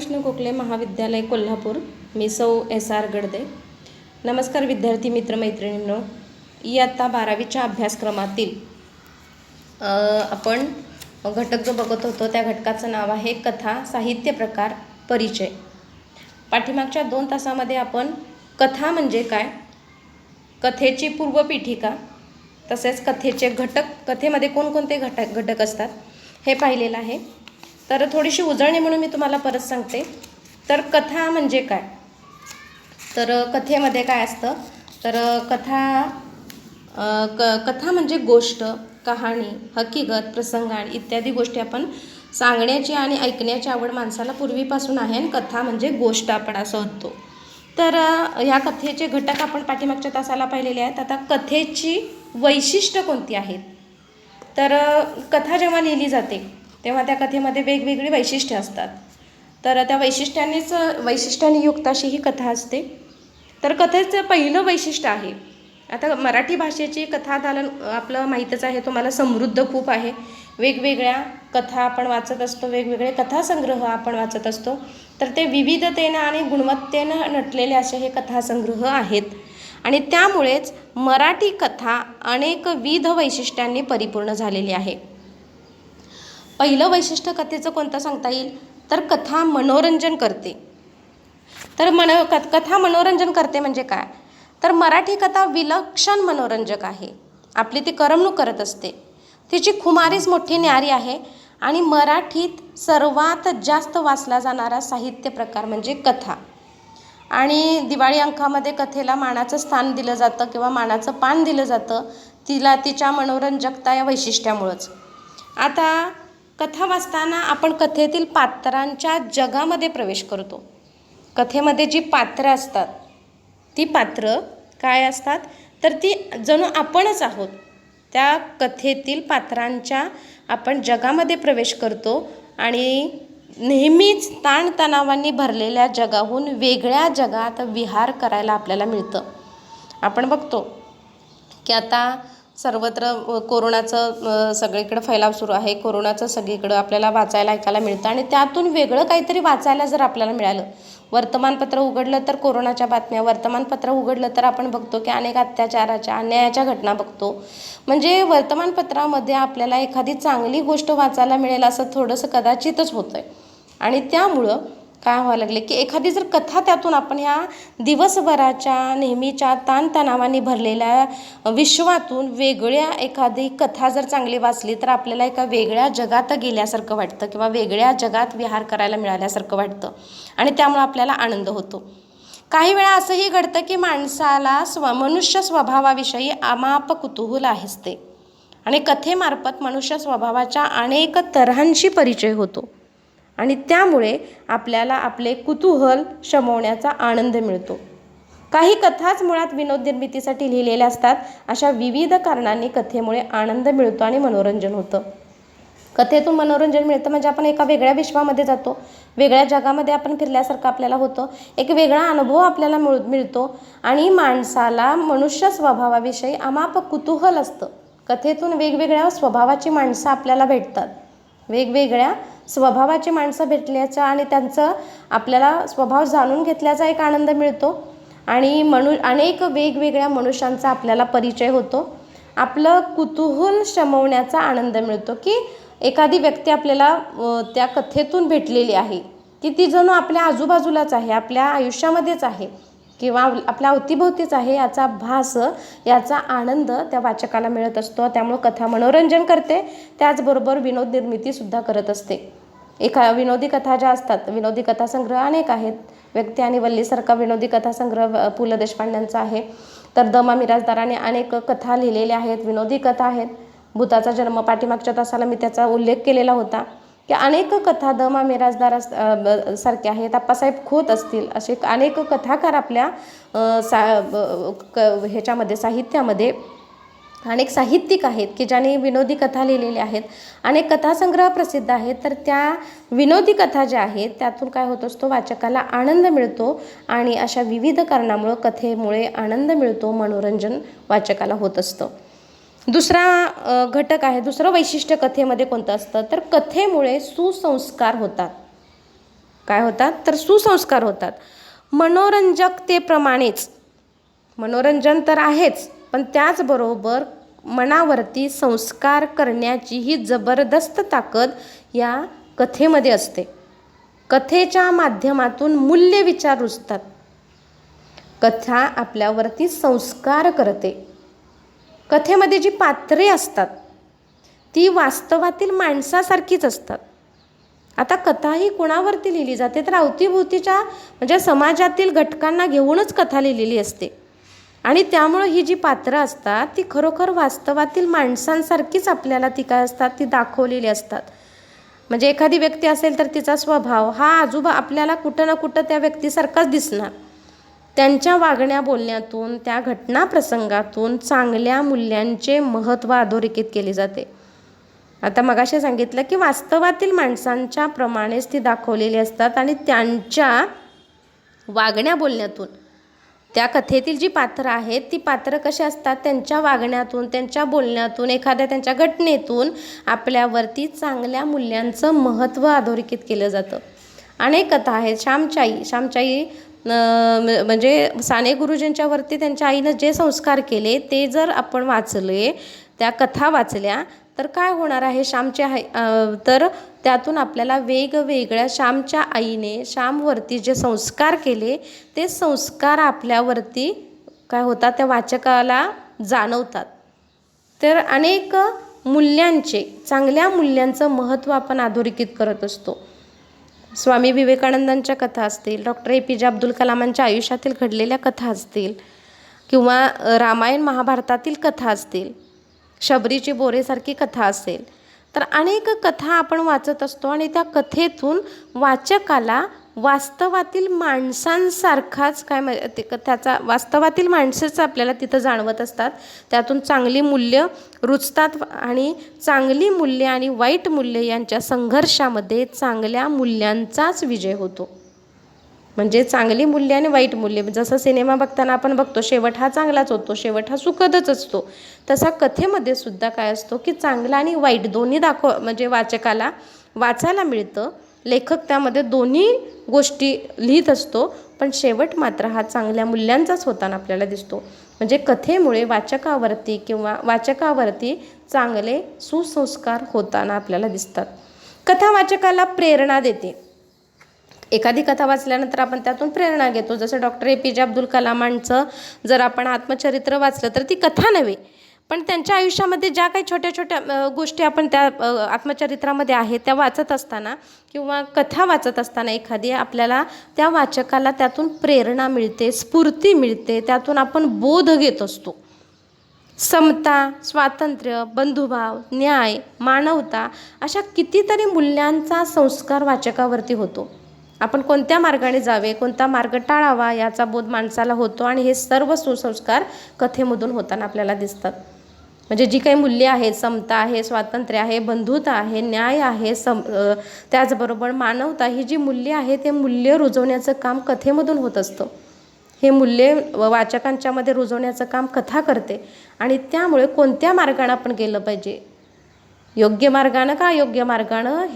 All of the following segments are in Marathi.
राधाकृष्ण गोखले महाविद्यालय कोल्हापूर। मी सौ एस.आर. गडदे। नमस्कार विद्यार्थी मित्रमैत्रिणींनो, इयत्ता 12वीच्या अभ्यासक्रमातील आपण घटक जो बघत होतो त्या घटकाचं नाव आहे कथा, साहित्य प्रकार, परिचय। पाठीमागच्या 2 तासामध्ये आपण कथा म्हणजे काय, कथेची पूर्वपीठिका, तसेच कथेचे घटक, कथेमध्ये कोणकोणते घटक असतात हे पाहिलेलं आहे। तर थोडीशी उजळणी म्हणून मी तुम्हाला परत सांगते। तर कथा म्हणजे काय, तर कथेमध्ये काय असतं, तर कथा म्हणजे गोष्ट, कहाणी, हकीकत, प्रसंग इत्यादी गोष्टी आपण सांगण्याची आणि ऐकण्याची आवड माणसाला पूर्वीपासून आहे आणि कथा म्हणजे गोष्ट आपण असं होतो। तर ह्या कथेचे घटक आपण पाठीमागच्या तासाला पाहिलेले आहेत। आता कथेची वैशिष्ट्य कोणती आहेत, तर कथा जेव्हा लिहिली जाते तेव्हा त्या कथेमध्ये वेगवेगळी वैशिष्ट्ये असतात। तर त्या वैशिष्ट्याने युक्त अशी ही कथा असते। तर कथेचं पहिलं वैशिष्ट्य आहे, आता मराठी भाषेची कथादालन आपलं माहीतच आहे तुम्हाला, समृद्ध खूप आहे। वेगवेगळ्या कथा आपण वाचत असतो, वेगवेगळे कथासंग्रह आपण वाचत असतो। तर ते विविधतेनं आणि गुणवत्तेनं नटलेले असे हे कथासंग्रह आहेत आणि त्यामुळेच मराठी कथा अनेकविध वैशिष्ट्यांनी परिपूर्ण झालेली आहे। पहिलं वैशिष्ट्य कथेचं कोणतं सांगता येईल, तर कथा मनोरंजन करते। तर कथा मनोरंजन करते म्हणजे काय, तर मराठी कथा विलक्षण मनोरंजक आहे। आपली ती करमणूक करत असते, तिची खुमारीच मोठी न्यारी आहे आणि मराठीत सर्वात जास्त वाचला जाणारा साहित्य प्रकार म्हणजे कथा। आणि दिवाळी अंकामध्ये कथेला मानाचं स्थान दिलं जातं किंवा मानाचं पान दिलं जातं तिच्या मनोरंजकता या वैशिष्ट्यामुळंच। आता कथा वाचताना आपण कथेतील पात्रांच्या जगामध्ये प्रवेश करतो। कथेमध्ये जी पात्रं असतात ती पात्रं काय असतात, तर ती जणू आपणच आहोत। त्या कथेतील पात्रांच्या आपण जगामध्ये प्रवेश करतो आणि नेहमीच ताणतणावांनी भरलेल्या जगाहून वेगळ्या जगात विहार करायला आपल्याला मिळतं। आपण बघतो की आता सर्वत्र कोरोनाचं सगळीकडे फैलाव सुरू आहे, कोरोनाचं सगळीकडं आपल्याला वाचायला ऐकायला मिळतं आणि त्यातून वेगळं काहीतरी वाचायला जर आपल्याला मिळालं, वर्तमानपत्र उघडलं तर कोरोनाच्या बातम्या, वर्तमानपत्र उघडलं तर आपण बघतो की अनेक अत्याचाराच्या, अन्यायाच्या घटना बघतो। म्हणजे वर्तमानपत्रामध्ये आपल्याला एखादी चांगली गोष्ट वाचायला मिळेल असं थोडंसं कदाचितच होतं आहे आणि त्यामुळं काय व्हायला लागले की एखादी जर कथा त्यातून आपण ह्या दिवसभराच्या नेहमीच्या ताणतणावांनी भरलेल्या विश्वातून वेगळ्या एखादी कथा जर चांगली वाचली तर आपल्याला एका वेगळ्या जगात गेल्यासारखं वाटतं किंवा वेगळ्या जगात विहार करायला मिळाल्यासारखं वाटतं आणि त्यामुळे आपल्याला आनंद होतो। काही वेळा असंही घडतं की माणसाला मनुष्य स्वभावाविषयी अमाप कुतूहल असते आणि कथेमार्फत मनुष्य स्वभावाच्या अनेक तऱ्हांशी परिचय होतो आणि त्यामुळे आपल्याला आपले कुतूहल शमवण्याचा आनंद मिळतो। काही कथाच मुळात विनोद निर्मितीसाठी लिहिलेल्या असतात। अशा विविध कारणांनी कथेमुळे आनंद मिळतो आणि मनोरंजन होतं। कथेतून मनोरंजन मिळतं म्हणजे आपण एका वेगळ्या विश्वामध्ये जातो, वेगळ्या जगामध्ये आपण फिरल्यासारखं आपल्याला होतं, एक वेगळा अनुभव आपल्याला मिळतो आणि माणसाला मनुष्य स्वभावाविषयी अमाप कुतूहल असतं। कथेतून वेगवेगळ्या स्वभावाची माणसं आपल्याला भेटतात, वेगवेगळ्या स्वभावाची माणसं भेटल्याचा आणि त्यांचं आपल्याला स्वभाव जाणून घेतल्याचा एक आनंद मिळतो आणि अनेक वेगवेगळ्या मनुष्यांचा आपल्याला परिचय होतो। आपलं कुतूहल शमवण्याचा आनंद मिळतो की एखादी व्यक्ती आपल्याला त्या कथेतून भेटलेली आहे की ती जणू आपल्या आजूबाजूलाच आहे, आपल्या आयुष्यामध्येच आहे किंवा आपल्या अवतीभोवतीच आहे, याचा भास, याचा आनंद त्या वाचकाला मिळत असतो। त्यामुळे कथा मनोरंजन करते, त्याचबरोबर विनोद निर्मितीसुद्धा करत असते। विनोदी कथा ज्या असतात, विनोदी कथासंग्रह अनेक आहेत। व्यक्ती आणि वल्लीसारखा विनोदी कथासंग्रह पु ल देशपांड्यांचा आहे। तर द मा मिरासदाराने अनेक कथा लिहिलेल्या आहेत, विनोदी कथा आहेत। भूताचा जन्म पाठीमागच्या तासाला मी त्याचा उल्लेख केलेला होता की अनेक कथा द मा मिरासदार सारख्या आहेत, आप्पासाहेब खोत असतील, असे अनेक कथाकार आपल्या ह्याच्यामध्ये साहित्यामध्ये अनेक साहित्यिक आहेत की ज्यांनी विनोदी कथा लिहिलेल्या आहेत। अनेक कथासंग्रह प्रसिद्ध आहेत। तर त्या विनोदी कथा ज्या आहेत त्यातून काय होत असतो, वाचकाला आनंद मिळतो आणि अशा विविध कारणामुळं कथेमुळे आनंद मिळतो, मनोरंजन वाचकाला होत असतं। दुसरा घटक आहे, दुसरं वैशिष्ट्य कथेमध्ये कोणतं असतं, तर कथेमुळे सुसंस्कार होतात। काय होतात तर सुसंस्कार होतात. मनोरंजकतेप्रमाणेच मनोरंजन तर आहेच, पण त्याचबरोबर मनावरती संस्कार करण्याची ही जबरदस्त ताकद या कथेमध्ये असते. कथेच्या माध्यमातून मूल्य विचार रुजतात. कथा आपल्यावरती संस्कार करते. कथेमध्ये जी पात्रे असतात ती वास्तवातील माणसासारखीच असतात. आता कथा ही कुणावरती लिहिली जाते तर अवतीभोवतीच्या म्हणजे समाजातील घटकांना घेऊनच कथा लिहिलेली असते. आणि त्यामुळं ही जी पात्रं असतात ती खरोखर वास्तवातील माणसांसारखीच आपल्याला ती काय असतात ती दाखवलेली असतात. म्हणजे एखादी व्यक्ती असेल तर तिचा स्वभाव हा आजूबा आपल्याला कुठं ना कुठं त्या व्यक्तीसारखाच दिसणार. त्यांच्या वागण्या बोलण्यातून त्या घटना प्रसंगातून चांगल्या मूल्यांचे महत्त्व अधोरेखित केले जाते. आता मगाशी सांगितलं की वास्तवातील माणसांच्या प्रमाणेच ती दाखवलेली असतात आणि त्यांच्या वागण्या बोलण्यातून त्या कथेतील जी पात्रं आहेत ती पात्रं कशी असतात त्यांच्या वागण्यातून त्यांच्या बोलण्यातून एखाद्या त्यांच्या घटनेतून आपल्यावरती चांगल्या मूल्यांचं महत्त्व अधोरेखित केलं जातं. अनेक कथा आहेत. श्यामची म्हणजे साने गुरुजींच्यावरती त्यांच्या आईनं जे संस्कार केले ते जर आपण वाचले त्या कथा वाचल्या तर काय होणार आहे तर त्यातून आपल्याला वेगवेगळ्या श्यामच्या आईने श्यामवरती जे संस्कार केले ते संस्कार आपल्यावरती काय होतात त्या वाचकाला जाणवतात. तर अनेक मूल्यांचे चांगल्या मूल्यांचं महत्त्व आपण अधोरेखित करत असतो. स्वामी विवेकानंदांच्या कथा असतील, डॉक्टर APJ अब्दुल कलामांच्या आयुष्यातील घडलेल्या कथा असतील किंवा रामायण महाभारतातील कथा असतील, शबरीची बोरेसारखी कथा असेल, तर अनेक कथा आपण वाचत असतो आणि त्या कथेतून वाचकाला वास्तवातील माणसांसारखाच त्याचा वास्तवातील माणसंच आपल्याला तिथं जाणवत असतात. त्यातून चांगली मूल्य रुजतात आणि चांगली मूल्य आणि वाईट मूल्य यांच्या संघर्षामध्ये चांगल्या मूल्यांचाच विजय होतो. म्हणजे चांगली मूल्य आणि वाईट मूल्य जसं सिनेमा बघताना आपण बघतो शेवट हा चांगलाच होतो, शेवट हा सुखदच असतो, तसा कथेमध्ये सुद्धा काय असतो की चांगला आणि वाईट दोन्ही म्हणजे वाचकाला वाचायला मिळतं. लेखक त्यामध्ये दोन्ही गोष्टी लिहित असतो, पण शेवट मात्र हा चांगल्या मूल्यांचाच होताना आपल्याला दिसतो. म्हणजे कथेमुळे वाचकावरती चांगले सुसंस्कार होताना आपल्याला दिसतात. कथा वाचकाला प्रेरणा देते. एखादी कथा वाचल्यानंतर आपण त्यातून प्रेरणा घेतो. जसं डॉक्टर APJ अब्दुल कलामांचं जर आपण आत्मचरित्र वाचलं तर ती कथा नव्हे, पण त्यांच्या आयुष्यामध्ये ज्या काही छोट्या छोट्या गोष्टी आपण त्या आत्मचरित्रामध्ये आहेत त्या वाचत असताना किंवा कथा वाचत असताना एखादी आपल्याला त्या वाचकाला त्यातून प्रेरणा मिळते, स्फूर्ती मिळते, त्यातून आपण बोध घेत असतो. समता, स्वातंत्र्य, बंधुभाव, न्याय, मानवता अशा कितीतरी मूल्यांचा संस्कार वाचकावरती होतो. आपण कोणत्या मार्गाने जावे, कोणता मार्ग टाळावा याचा बोध माणसाला होतो आणि हे सर्व सुसंस्कार कथेमधून होताना आपल्याला दिसतात. म्हणजे जी काही मूल्ये आहेत, समता आहे, स्वातंत्र्य आहे, बंधुता आहे, न्याय आहे, त्याचबरोबर मानवता, ही जी मूल्ये आहेत ते मूल्य रुजवण्याचं काम कथेमधून होत असतं. हे मूल्ये वाचकांच्यामध्ये रुजवण्याचं काम कथा करते आणि त्यामुळे कोणत्या मार्गाने आपण गेलं पाहिजे, योग्य मार्गानं का अयोग्य मार्गानं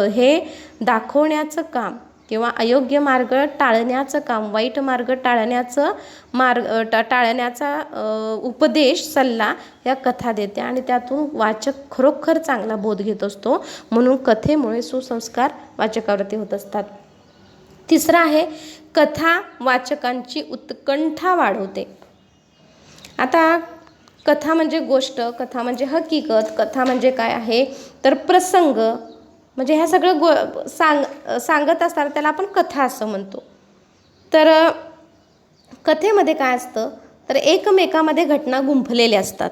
हे दाखवण्याचं काम किंवा अयोग्य मार्ग टाळण्याचं काम, वाईट मार्ग टाळण्याचा उपदेश सल्ला या कथा देते आणि त्यातून वाचक खरोखर चांगला बोध घेत असतो. म्हणून कथेमुळे सुसंस्कार वाचकावरती होत असतात. तिसरं आहे कथा वाचकांची उत्कंठा वाढवते. आता कथा म्हणजे गोष्ट, कथा म्हणजे हकीकत, कथा म्हणजे काय आहे तर प्रसंग, म्हणजे ह्या सगळं सांगत असताना त्याला आपण कथा असं म्हणतो. तर कथेमध्ये काय असतं तर एकमेकामध्ये घटना गुंफलेल्या असतात.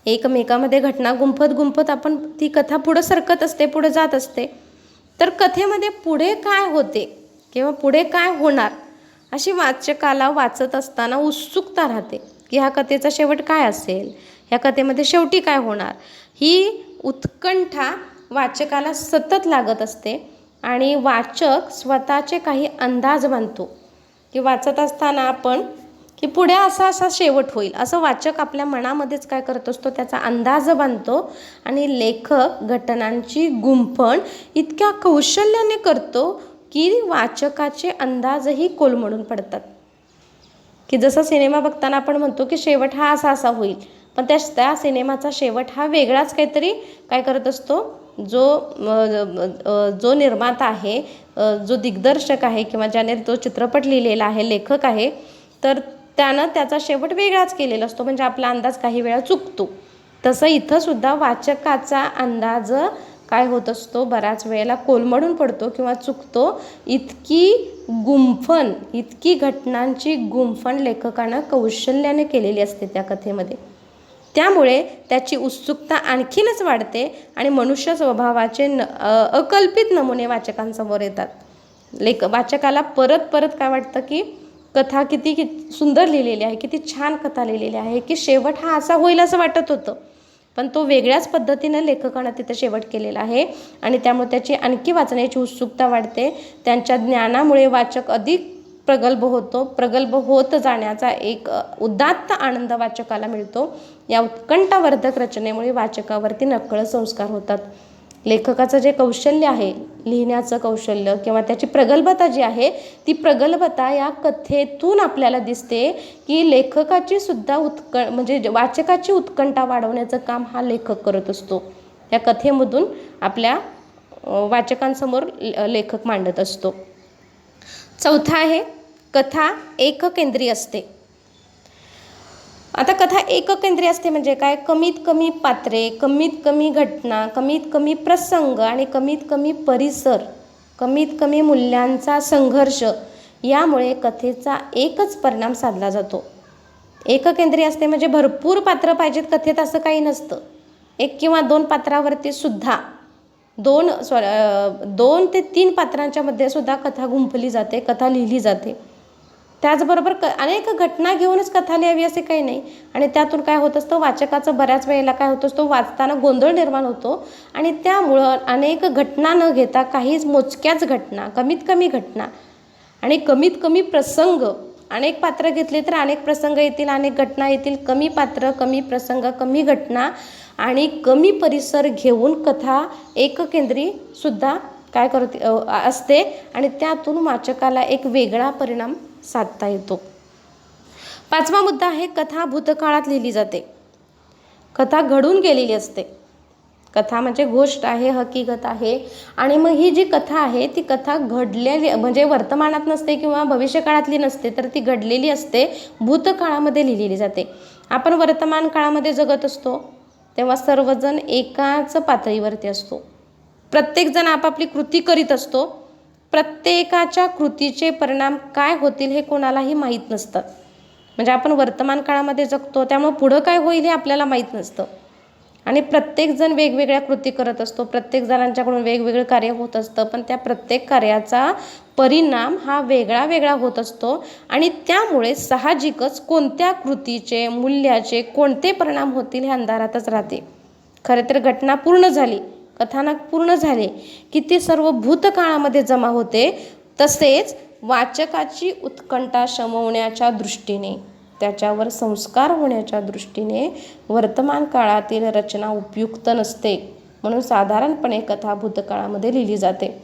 एकमेकामध्ये घटना गुंफत आपण ती कथा पुढं सरकत असते, पुढं जात असते. तर कथेमध्ये पुढे काय होते किंवा पुढे काय होणार अशी वाचकाला वाचत असताना उत्सुकता राहते की ह्या कथेचा शेवट काय असेल, ह्या कथेमध्ये शेवटी काय होणार, ही उत्कंठा वाचकाला सतत लागत असते. आणि वाचक स्वतःचे काही अंदाज बांधतो की वाचत असताना आपण की पुढे असा असा शेवट होईल असं वाचक आपल्या मनामध्येच काय करत असतो, त्याचा अंदाज बांधतो आणि लेखक घटनांची गुंफण इतक्या कौशल्याने करतो की वाचकाचे अंदाजही कोलमडून पडतात. की जसं सिनेमा बघताना आपण म्हणतो की शेवट हा असा असा होईल, पण त्या सिनेमाचा शेवट हा वेगळाच काहीतरी काय करत असतो, जो निर्माता आहे, जो दिग्दर्शक आहे किंवा ज्याने तो चित्रपट लिहिलेला आहे, लेखक आहे, तर त्यानं त्याचा शेवट वेगळाच केलेला असतो, म्हणजे आपला अंदाज काही वेळा चुकतो. तसं इथं सुद्धा वाचकाचा अंदाज काय होत असतो, बऱ्याच वेळेला कोलमडून पडतो किंवा चुकतो. इतकी घटनांची गुंफण लेखकानं कौशल्याने केलेली असते त्या कथेमध्ये. त्यामुळे त्याची उत्सुकता आणखीनच वाढते आणि मनुष्य स्वभावाचे अकल्पित नमुने वाचकांसमोर येतात. वाचकाला परत परत काय वाटतं की कथा किती सुंदर लिहिलेली आहे, किती छान कथा लिहिलेली आहे, की शेवट हा असा होईल असं वाटत होतं, पण तो वेगळ्याच पद्धतीनं लेखकानं तिथं शेवट केलेला आहे आणि त्यामुळे त्याची आणखी वाचण्याची उत्सुकता वाढते. त्यांच्या ज्ञानामुळे वाचक अधिक प्रगल्भ होत जाण्याचा एक उदात्त आनंद वाचकाला मिळतो. या उत्कंठावर्धक रचनेमुळे वाचकावरती नकळत संस्कार होतात. लेखकाचं जे कौशल्य आहे, लिहिण्याचं कौशल्य किंवा त्याची प्रगल्भता जी आहे, ती प्रगल्भता या कथेतून आपल्याला दिसते की लेखकाची सुद्धा म्हणजे वाचकाची उत्कंठा वाढवण्याचं काम हा लेखक करत असतो. या कथेमधून आपल्या वाचकांसमोर लेखक मांडत असतो. चौथा आहे, कथा एककेंद्री असते. आता कथा एककेंद्री असते म्हणजे काय, कमीत कमी पात्रे, कमीत कमी घटना, कमीत कमी प्रसंग आणि कमीत कमी परिसर, कमीत कमी मूल्यांचा संघर्ष, यामुळे कथेचा एकच परिणाम साधला जातो. एककेंद्री असते म्हणजे भरपूर पात्र पाहिजेत कथेत असं काही नसतं. 1 किंवा 2 पात्रावरती सुद्धा 2 ते 3 पात्रांच्या मध्ये सुद्धा कथा गुंफली जाते, कथा लिहिली जाते. त्याचबरोबर अनेक घटना घेऊनच कथा लिहावी असे काही नाही. आणि त्यातून काय होत असतं, वाचकाचं बऱ्याच वेळेला काय होत असतो, वाचताना गोंधळ निर्माण होतो आणि त्यामुळं अनेक घटना न घेता काही मोजक्याच घटना, कमीत कमी घटना आणि कमीत कमी प्रसंग, अनेक पात्र घेतले तर अनेक प्रसंग येतील, अनेक घटना येतील, कमी पात्र, कमी प्रसंग, कमी घटना आणि कमी परिसर घेऊन कथा एककेंद्री सुद्धा काय असते आणि त्यातून वाचकाला एक वेगळा परिणाम साधता येतो. 5वा मुद्दा आहे, कथा भूतकाळात लिहिली जाते. कथा घडून गेलेली असते. कथा म्हणजे गोष्ट आहे, हकीकत आहे आणि मग ही जी कथा आहे ती कथा घडलेली म्हणजे वर्तमानात नसते किंवा भविष्यकाळातली नसते, तर ती घडलेली असते, भूतकाळामध्ये लिहिलेली जाते. आपण वर्तमान काळामध्ये जगत असतो तेव्हा सर्वजण एकाच पातळीवरती असतो. प्रत्येकजण आपापली कृती करीत असतो. प्रत्येकाच्या कृतीचे परिणाम काय होतील हे कोणालाही माहीत नसतात. म्हणजे आपण वर्तमान काळामध्ये जगतो त्यामुळे पुढं काय होईल हे आपल्याला माहीत नसतं आणि प्रत्येकजण वेगवेगळ्या कृती करत असतो. प्रत्येक जणांच्याकडून वेगवेगळं कार्य होत असतं, पण त्या प्रत्येक कार्याचा परिणाम हा वेगळा वेगळा होत असतो आणि त्यामुळे साहजिकच कोणत्या कृतीचे, मूल्याचे कोणते परिणाम होतील हे अंधारातच राहते. खरं तर घटना पूर्ण झाली, कथानक पूर्ण झाले की ते सर्व भूतकाळामध्ये जमा होते. तसेच वाचकाची उत्कंठा शमवण्याच्या दृष्टीने, त्याच्यावर संस्कार होण्याच्या दृष्टीने वर्तमान काळातील रचना उपयुक्त नसते, म्हणून साधारणपणे कथा भूतकाळामध्ये लिहिली जाते.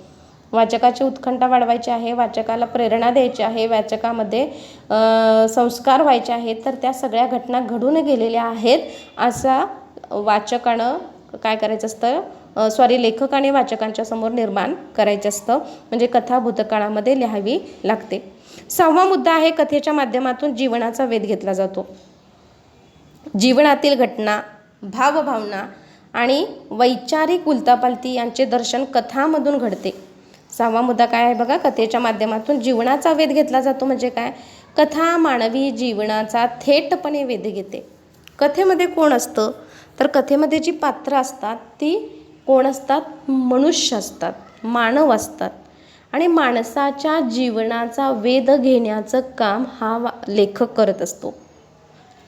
वाचकाची उत्कंठा वाढवायची आहे, वाचकाला प्रेरणा द्यायची आहे, वाचकामध्ये संस्कार व्हायचे आहेत, तर त्या सगळ्या घटना घडून गेलेल्या आहेत असा वाचकानं काय करायचं असतं, लेखकाने वाचकांच्या समोर निर्माण करायचं असतं. म्हणजे कथा भूतकाळामध्ये लिहावी लागते. 6वा मुद्दा आहे, कथेच्या माध्यमातून जीवनाचा वेध घेतला जातो. जीवनातील घटना, भावभावना आणि वैचारिक उलतापालती यांचे दर्शन कथामधून घडते. 6वा मुद्दा काय आहे बघा, कथेच्या माध्यमातून जीवनाचा वेध घेतला जातो. म्हणजे काय, कथा मानवी जीवनाचा थेटपणे वेध घेते. कथेमध्ये कोण असतं, तर कथेमध्ये जी पात्र असतात ती कोण असतात, मनुष्य असतात, मानव असतात आणि माणसाच्या जीवनाचा वेध घेण्याचं काम हा लेखक करत असतो.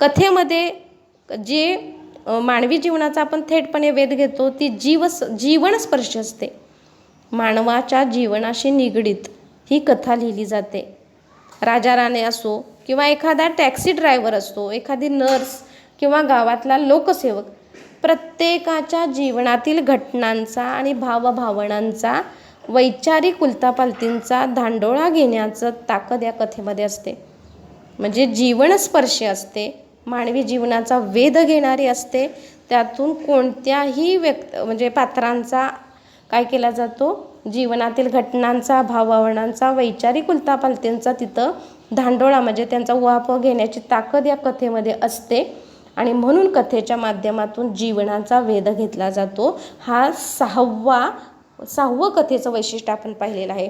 कथेमध्ये जे मानवी जीवनाचा आपण थेटपणे वेध घेतो ती जीवनस्पर्शी असते. मानवाच्या जीवनाशी निगडीत ही कथा लिहिली जाते. राजा राणे असो किंवा एखादा टॅक्सी ड्रायव्हर असतो, एखादी नर्स किंवा गावातला लोकसेवक, प्रत्येकाच्या जीवनातील घटनांचा आणि भावभावनांचा वैचारिक उलथापालथींचा धांडोळा घेण्याचं ताकद या कथेमध्ये असते. म्हणजे जीवनस्पर्शी असते, मानवी जीवनाचा वेध घेणारी असते. त्यातून कोणत्याही म्हणजे पात्रांचा काय केला जातो, जीवनातील घटनांचा, भावभावनांचा, वैचारिक उलथापालथींचा तिथं धांडोळा म्हणजे त्यांचा उहापोह घेण्याची ताकद या कथेमध्ये असते. आणि म्हणून कथेच्या माध्यमातून जीवनाचा वेध घेतला जातो. हा सहावं कथेचं वैशिष्ट्य आपण पाहिलेलं आहे.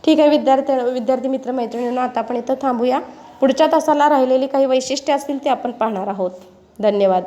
ठीक आहे विद्यार्थी मित्र मैत्रिणींनो, आता आपण इथं थांबूया. पुढच्या तासाला राहिलेली काही वैशिष्ट्ये असतील ते आपण पाहणार आहोत. धन्यवाद.